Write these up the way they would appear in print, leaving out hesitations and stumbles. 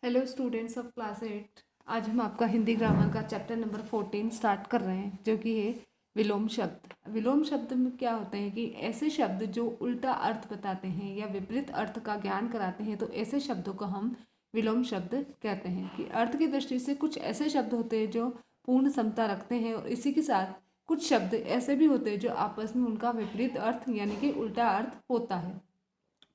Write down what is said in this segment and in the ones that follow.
Hello students of class 8। आज हम आपका हिंदी ग्रामर का चैप्टर नंबर 14 स्टार्ट कर रहे हैं, जो कि है विलोम शब्द। विलोम शब्द में क्या होते हैं कि ऐसे शब्द जो उल्टा अर्थ बताते हैं या विपरीत अर्थ का ज्ञान कराते हैं, तो ऐसे शब्दों को हम विलोम शब्द कहते हैं। कि अर्थ की दृष्टि से कुछ ऐसे शब्द होते हैं जो पूर्ण समता रखते हैं, और इसी के साथ कुछ शब्द ऐसे भी होते हैं जो आपस में उनका विपरीत अर्थ यानी कि उल्टा अर्थ होता है।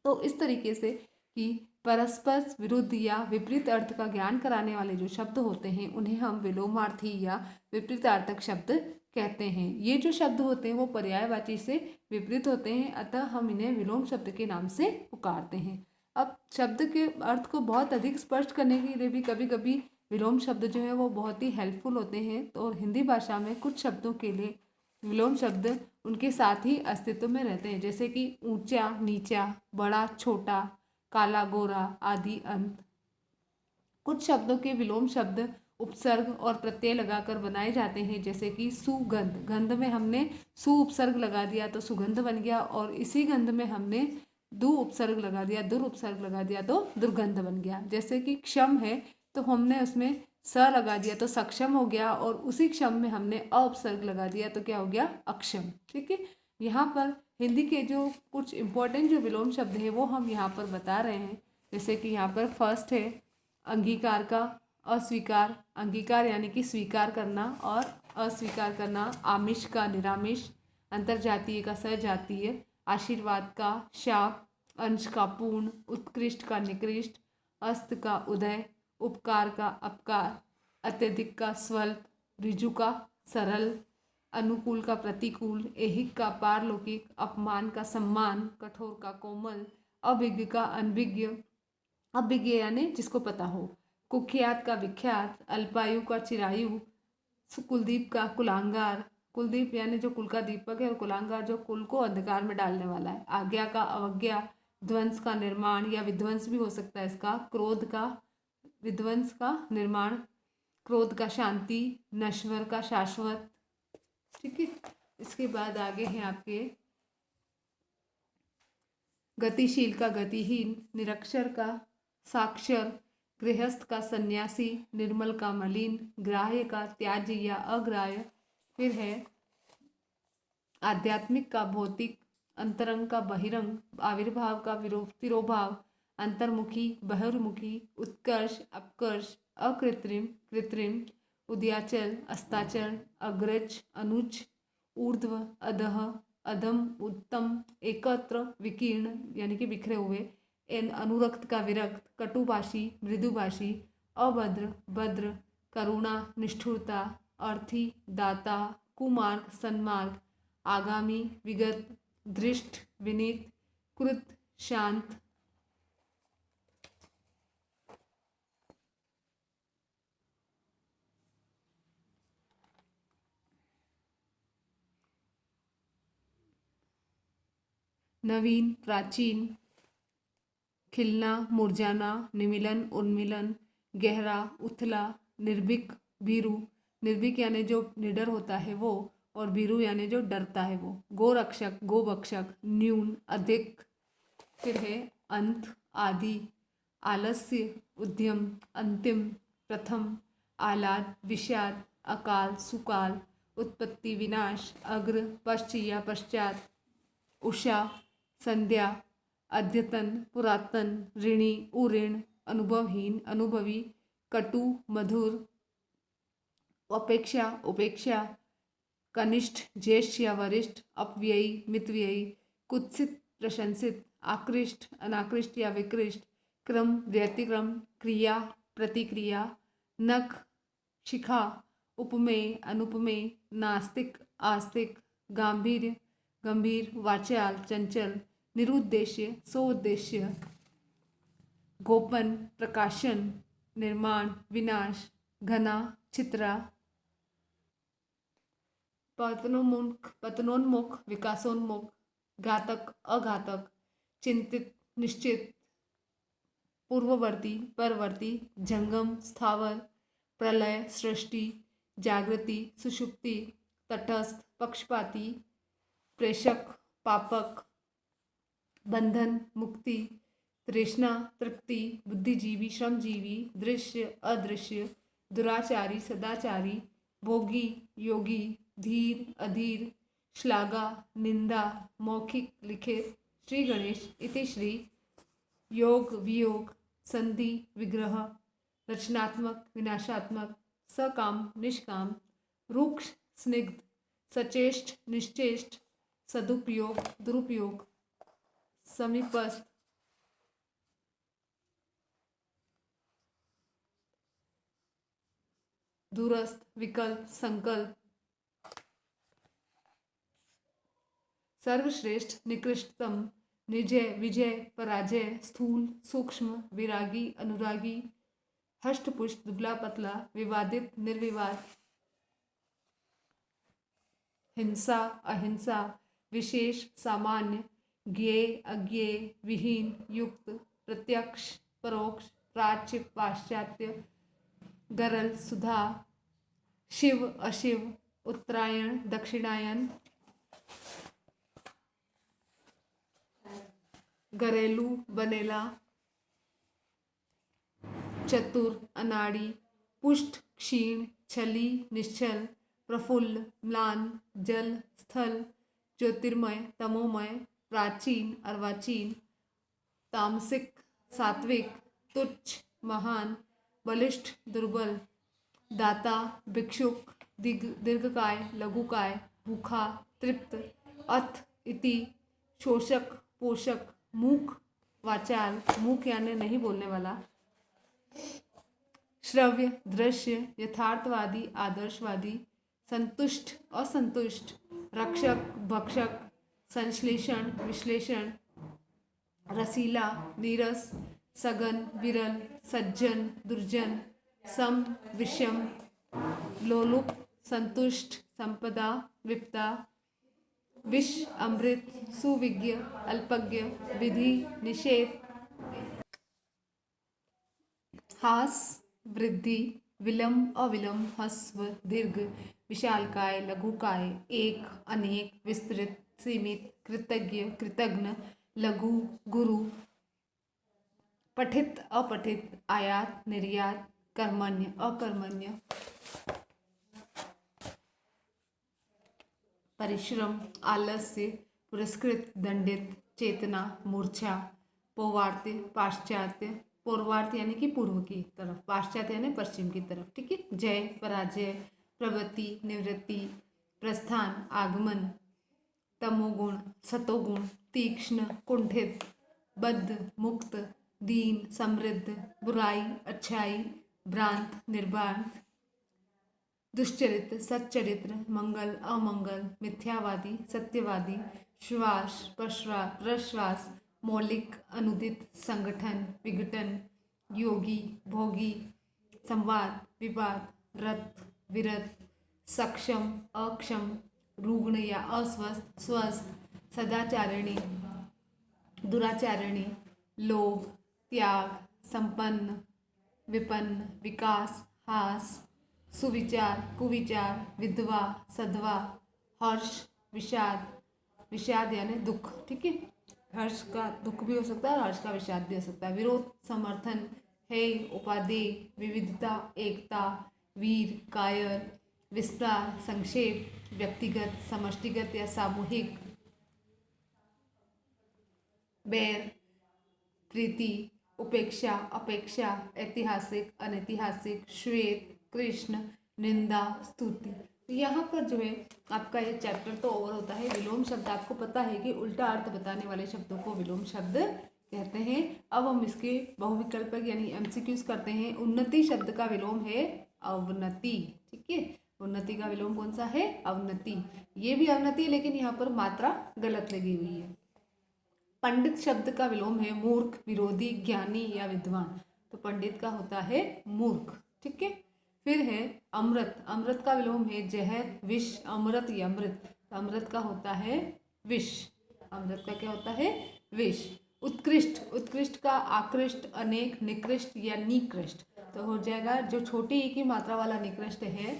तो इस तरीके से कि परस्पर विरुद्ध या विपरीत अर्थ का ज्ञान कराने वाले जो शब्द होते हैं उन्हें हम विलोमार्थी या विपरीतार्थक शब्द कहते हैं। ये जो शब्द होते हैं वो पर्यायवाची से विपरीत होते हैं, अतः हम इन्हें विलोम शब्द के नाम से पुकारते हैं। अब शब्द के अर्थ को बहुत अधिक स्पष्ट करने के लिए भी कभी कभी विलोम शब्द जो है वो बहुत ही हेल्पफुल होते हैं। तो हिंदी भाषा में कुछ शब्दों के लिए विलोम शब्द उनके साथ ही अस्तित्व में रहते हैं, जैसे कि ऊंचा नीचा, बड़ा छोटा, काला गोरा आदि अंत। कुछ शब्दों के विलोम शब्द उपसर्ग और प्रत्यय लगाकर बनाए जाते हैं, जैसे कि सुगंध। गंध में हमने सु उपसर्ग लगा दिया तो सुगंध बन गया, और इसी गंध में हमने दु उपसर्ग लगा दिया, दुर उपसर्ग लगा दिया तो दुर्गंध बन गया। जैसे कि क्षम है तो हमने उसमें स लगा दिया तो सक्षम हो गया, और उसी क्षम में हमने अ उपसर्ग लगा दिया तो क्या हो गया, अक्षम। ठीक है, यहाँ पर हिंदी के जो कुछ इंपॉर्टेंट जो विलोम शब्द हैं वो हम यहाँ पर बता रहे हैं। जैसे कि यहाँ पर फर्स्ट है अंगीकार का अस्वीकार। अंगीकार यानी कि स्वीकार करना, और अस्वीकार करना। आमिष का निरामिष, अंतर्जातीय का सजातीय, आशीर्वाद का शाप, अंश का पूर्ण, उत्कृष्ट का निकृष्ट, अस्त का उदय, उपकार का अपकार, अत्यधिक का स्वल्प, ऋजु का सरल, अनुकूल का प्रतिकूल, ऐहिक का पारलौकिक, अपमान का सम्मान, कठोर का कोमल, अभिज्ञ का अनभिज्ञ। अभिज्ञ यानी जिसको पता हो, कुख्यात का विख्यात, अल्पायु का चिरायु, कुलदीप का कुलांगार। कुलदीप यानी जो कुल का दीपक है, और कुलांगार जो कुल को अंधकार में डालने वाला है। आज्ञा का अवज्ञा, ध्वंस का निर्माण या विध्वंस भी हो सकता है इसका। क्रोध का विध्वंस का निर्माण, क्रोध का शांति, नश्वर का शाश्वत। ठीक है, इसके बाद आगे हैं आपके गतिशील का गतिहीन, निरक्षर का साक्षर, गृहस्थ का सन्यासी, निर्मल का मलिन, ग्राह्य का त्याज्य या अग्राह्य। फिर है आध्यात्मिक का भौतिक, अंतरंग का बहिरंग, आविर्भाव का तिरोभाव, अंतर्मुखी बहिर्मुखी, उत्कर्ष अपकर्ष, अकृत्रिम कृत्रिम, उदयाचल अस्ताचल, अग्रज अनुज, ऊर्ध्व अधः, अधम उत्तम, एकत्र विकीर्ण यानी कि बिखरे हुए, अनुरक्त का विरक्त, कटुभाषी मृदुभाषी, अभद्र भद्र, करुणा निष्ठुरता, अर्थी दाता, कुमार्ग सन्मार्ग, आगामी विगत, दृष्ट विनीत, कृत शांत। नवीन प्राचीन, खिलना मुरझाना, निमिलन उन्मिलन, गहरा उथला, निर्भीक भीरू। निर्भीक यानी जो निडर होता है वो, और भीरू यानी जो डरता है वो। गोरक्षक गोभक्षक, न्यून अधिक। फिर है अंत आदि, आलस्य उद्यम, अंतिम प्रथम, आलाद विषाद, अकाल सुकाल, उत्पत्ति विनाश, अग्र पश्च या पश्चात, उषा संध्या, अद्यतन पुरातन, ऋणी उऋण, अनुभवहीन अनुभवी, कटु मधुर, अपेक्षा उपेक्षा, कनिष्ठ ज्येष्ठ या वरिष्ठ, अपव्ययी मितव्ययी, कुत्सित प्रशंसित, आकृष्ट अनाकृष्ट या विकृष्ट, क्रम व्यतिक्रम, क्रिया प्रतिक्रिया, नख शिखा, उपमेय अनुपमेय, नास्तिक आस्तिक, गांधीर्य गंभीर, वाचाल चंचल, निरुद्देश्य सोउद्देश्य, गोपन प्रकाशन, निर्माण विनाश, घना चित्रा, पतनोन्मुख विकासोन्मुख, घातक अघातक, चिंतित निश्चित, पूर्ववर्ती परवर्ती, जंगम स्थावर, प्रलय सृष्टि, जागृति सुषुप्ति, तटस्थ पक्षपाती, प्रेषक पापक, बंधन मुक्ति, तृष्णा, तृप्ति, बुद्धिजीवी, श्रमजीवी, दृश्य, अदृश्य, दुराचारी, सदाचारी, भोगी, योगी, धीर, अधीर, श्लाघा, निंदा, मौखिक, लिखित, श्री गणेश इति श्री, योग, वियोग, संधि, विग्रह, रचनात्मक, विनाशात्मक, सकाम, निष्काम, रूक्ष, स्निग्ध, सचेष्ट, निश्चेष्ट, सदुपयोग, दुरुपयोग, समीपस्थ, दूरस्थ, विकल्प, संकल्प, सर्वश्रेष्ठ, निकृष्टतम, निजय, विजय, पराजय, स्थूल, सूक्ष्म, विरागी, अनुरागी, हष्टपुष्ट, दुबला पतला, विवादित, निर्विवाद, हिंसा, अहिंसा, विशेष, सामान्य, ज्ञेय, अज्ञेय, विहीन, युक्त, प्रत्यक्ष, परोक्ष, प्राच्य, पाश्चात्य, गरल, सुधा, शिव, अशिव, उत्तरायण, दक्षिणायन, घरेलू, बनेला, चतुर, अनाड़ी, पुष्ट, क्षीण, छली, निश्चल, प्रफुल्ल, म्लान, जल, स्थल, ज्योतिर्मय, तमोमय, प्राचीन, अर्वाचीन, तामसिक, सात्विक, तुच्छ, महान, बलिष्ठ, दुर्बल, दाता, भिक्षुक, दीर्घकाय, लघुकाय, भूखा, तृप्त, अथ, इति, शोषक, पोषक, मूक, वाचाल, मूक यानी नहीं बोलने वाला, श्रव्य, दृश्य, यथार्थवादी, आदर्शवादी, संतुष्ट, असंतुष्ट, रक्षक, भक्षक, संश्लेषण, विश्लेषण, रसीला, नीरस, सघन, विरल, सज्जन, दुर्जन, सम, विषम, लोलुप, संतुष्ट, संपदा, विपदा, विष, अमृत, सुविज्ञ, अल्पज्ञ, विधि, निषेध, हास, वृद्धि, विलंब, अविलंब, ह्रस्व, दीर्घ, विशालकाय, लघुकाय, एक, अनेक, विस्तृत, सीमित, कृतज्ञ, कृतघ्न, लघु, गुरु, पठित, अपठित, आयात, निर्यात, कर्मण्य, अकर्मण्य, परिश्रम, आलस्य, पुरस्कृत, दंडित, चेतना, मूर्छा, पौवार्त्य, पाश्चात्य, पूर्वार्थ यानी कि पूर्व की तरफ, पाश्चात्य यानी पश्चिम की तरफ, ठीक है। जय, पराजय, प्रवृत्ति, निवृत्ति, प्रस्थान, आगमन, तमोगुण, सतोगुण, तीक्ष्ण, कुंठित, बद्ध, मुक्त, दीन, समृद्ध, बुराई, अच्छाई, भ्रांत, निर्भ्रांत, दुष्चरित्र, सच्चरित्र, मंगल, अमंगल, मिथ्यावादी, सत्यवादी, श्वास, प्रश्वास, मौलिक, अनुदित, संगठन, विघटन, योगी, भोगी, संवाद, विवाद, रत, विरत, सक्षम, अक्षम, रुग्ण या अस्वस्थ, स्वस्थ, सदाचारिणी, दुराचारिणी, लोभ, त्याग, संपन्न, विपन्न, विकास, हास, सुविचार, कुविचार, विधवा, सधवा, हर्ष, विषाद, विषाद यानी दुख, ठीक है। हर्ष का दुख भी हो सकता है और हर्ष का विषाद भी हो सकता है। विरोध, समर्थन, है, उपादेय, विविधता, एकता, वीर, कायर, विस्तार, संक्षेप, व्यक्तिगत, समष्टिगत या सामूहिक, बैर, प्रीति, उपेक्षा, अपेक्षा, ऐतिहासिक, अनैतिहासिक, श्वेत, कृष्ण, निंदा, स्तुति। तो यहाँ पर जो है आपका ये चैप्टर तो ओवर होता है। विलोम शब्द आपको पता है कि उल्टा अर्थ बताने वाले शब्दों को विलोम शब्द कहते हैं। अब हम इसके बहुविकल्पक यानी एमसीक्यूज करते हैं। उन्नति शब्द का विलोम है अवनति, ठीक है। उन्नति का विलोम कौन सा है? अवनति। ये भी अवनति है लेकिन यहाँ पर मात्रा गलत लगी हुई है। पंडित शब्द का विलोम है मूर्ख, विरोधी, ज्ञानी या विद्वान। तो पंडित का होता है मूर्ख, ठीक है। फिर है अमृत। अमृत का विलोम है जहर, विष, अमृत या अमृत। तो अमृत का होता है विष। अमृत का क्या होता है? विष। उत्कृष्ट। उत्कृष्ट का आकृष्ट, अनेक, निकृष्ट या निकृष्ट। तो हो जाएगा जो छोटी ई की मात्रा वाला निकृष्ट है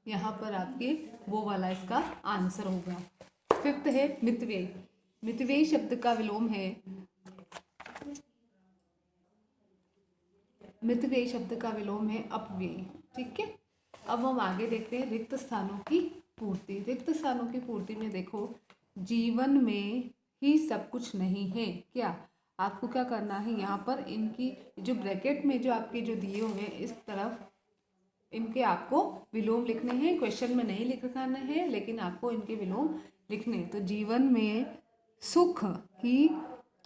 यहाँ पर आपकी वो वाला इसका आंसर होगा। फिफ्थ है मितव्ययी। मितव्ययी शब्द का विलोम है मितव्ययी शब्द का विलोम है अपव्ययी। ठीक है, अब हम आगे देखते हैं रिक्त स्थानों की पूर्ति। रिक्त स्थानों की पूर्ति में देखो, जीवन में ही सब कुछ नहीं है। क्या आपको क्या करना है, यहाँ पर इनकी जो ब्रैकेट में जो आपके जो दिए हुए हैं इस तरफ इनके आपको विलोम लिखने हैं। क्वेश्चन में नहीं लिखना है लेकिन आपको इनके विलोम लिखने हैं। तो जीवन में सुख ही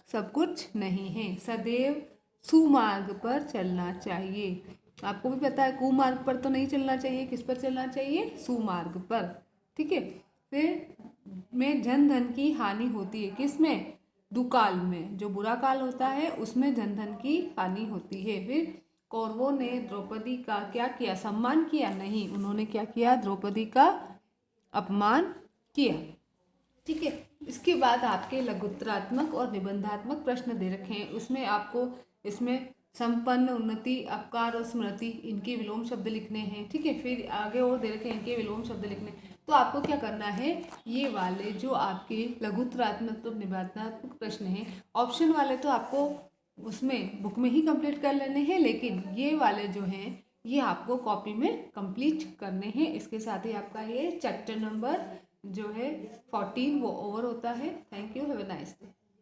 सब कुछ नहीं है, सदैव सुमार्ग पर चलना चाहिए। आपको भी पता है कुमार्ग पर तो नहीं चलना चाहिए, किस पर चलना चाहिए, सुमार्ग पर। ठीक है, फिर में जन धन की हानि होती है, किस में, दुकाल में, जो बुरा काल होता है उसमें जन धन की हानि होती है। फिर कौरवों ने द्रौपदी का क्या किया, सम्मान किया, नहीं, उन्होंने क्या किया, द्रौपदी का अपमान किया। ठीक है, इसके बाद आपके लघुत्तरात्मक और निबंधात्मक प्रश्न दे रखे हैं। उसमें आपको इसमें संपन्न, उन्नति, अपकार और स्मृति, इनके विलोम शब्द लिखने हैं। ठीक है, फिर आगे और दे रखे हैं इनके विलोम शब्द लिखने। तो आपको क्या करना है, ये वाले जो आपके लघुत्तरात्मक और निबंधात्मक प्रश्न हैं, ऑप्शन वाले तो आपको उसमें बुक में ही कंप्लीट कर लेने हैं, लेकिन ये वाले जो हैं ये आपको कॉपी में कंप्लीट करने हैं। इसके साथ ही आपका ये चैप्टर नंबर जो है 14 वो ओवर होता है। Thank you, have a nice day.